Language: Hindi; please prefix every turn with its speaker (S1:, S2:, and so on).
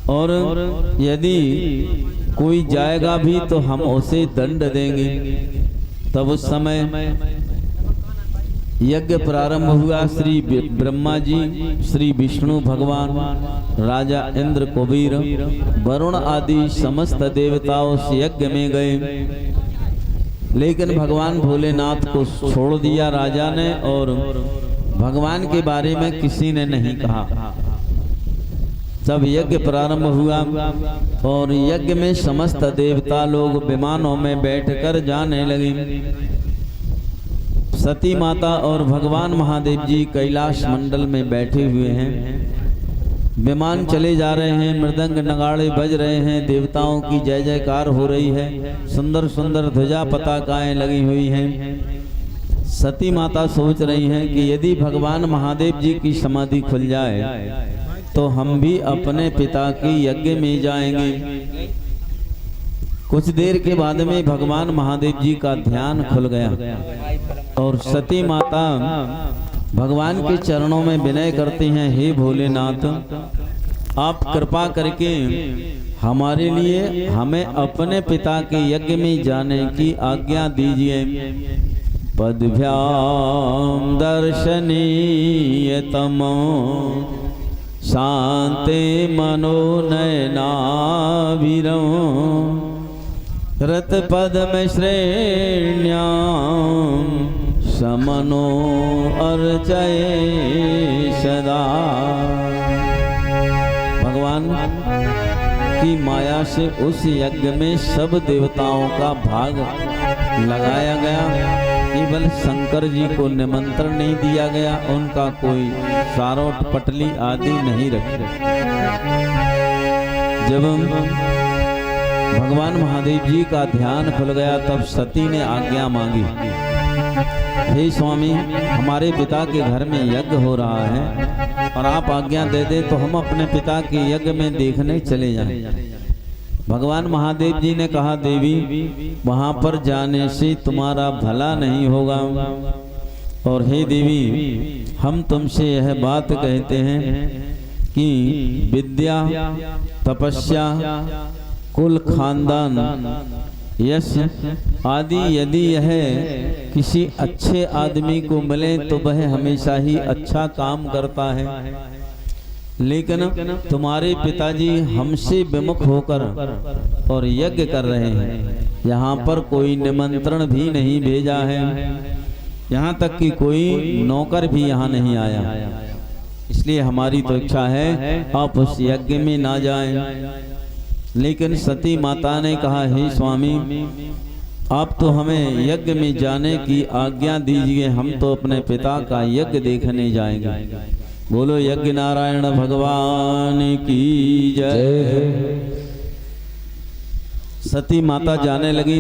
S1: और यदि कोई जाएगा भी तो हम उसे दंड देंगे। तब उस समय यज्ञ प्रारंभ हुआ। श्री ब्रह्मा जी, श्री विष्णु भगवान, राजा इंद्र, कुबेर, वरुण आदि समस्त देवताओं से यज्ञ में गए, लेकिन भगवान भोलेनाथ को छोड़ दिया राजा ने, और भगवान के बारे में किसी ने नहीं कहा। तब यज्ञ प्रारंभ हुआ और यज्ञ में समस्त देवता लोग विमानों में बैठकर जाने लगे। सती माता और भगवान महादेव जी कैलाश मंडल में बैठे हुए हैं। विमान चले जा रहे हैं, मृदंग नगाड़े बज रहे हैं, देवताओं की जय जयकार हो रही है, सुंदर सुंदर ध्वजा पताकाएं लगी हुई हैं। सती माता सोच रही हैं कि यदि भगवान महादेव जी की समाधि खुल जाए तो हम भी अपने पिता के यज्ञ में जाएंगे। कुछ देर के बाद में भगवान महादेव जी का ध्यान खुल गया और सती माता भगवान के चरणों में विनय करती हैं, हे भोलेनाथ, आप कृपा करके हमारे लिए हमें अपने पिता के यज्ञ में जाने की आज्ञा दीजिए। पदभ्याम दर्शनीय तमो शांते मनो नयनाभिरं रत पद्म श्रेण्यां समनो अर्चये सदा। भगवान की माया से उस यज्ञ में सब देवताओं का भाग लगाया गया, केवल शंकर जी को निमंत्रण नहीं दिया गया, उनका कोई सारोट पटली आदि नहीं रखे। जब भगवान महादेव जी का ध्यान खुल गया तब सती ने आज्ञा मांगी, हे स्वामी, हमारे पिता के घर में यज्ञ हो रहा है और आप आज्ञा दे दे तो हम अपने पिता के यज्ञ में देखने चले जाएं। भगवान महादेव जी ने कहा, देवी, वहां पर जाने से तुम्हारा भला नहीं होगा, और हे देवी, हम तुमसे यह बात कहते हैं कि विद्या, तपस्या, कुल, खानदान, यश आदि यदि यह किसी अच्छे आदमी को मिले तो वह हमेशा ही अच्छा काम करता है, लेकिन तुम्हारे पिताजी हमसे विमुख होकर और यज्ञ कर रहे हैं, यहाँ पर कोई निमंत्रण भी नहीं भेजा है, यहाँ तक कि कोई नौकर भी यहाँ नहीं आया, इसलिए हमारी तो इच्छा है आप उस यज्ञ में ना जाएं। लेकिन सती माता ने कहा, हे स्वामी, आप तो हमें यज्ञ में जाने की आज्ञा दीजिए, हम तो अपने पिता का यज्ञ देखने जाएंगे। बोलो यज्ञ नारायण भगवान की जय। सती माता जाने लगी।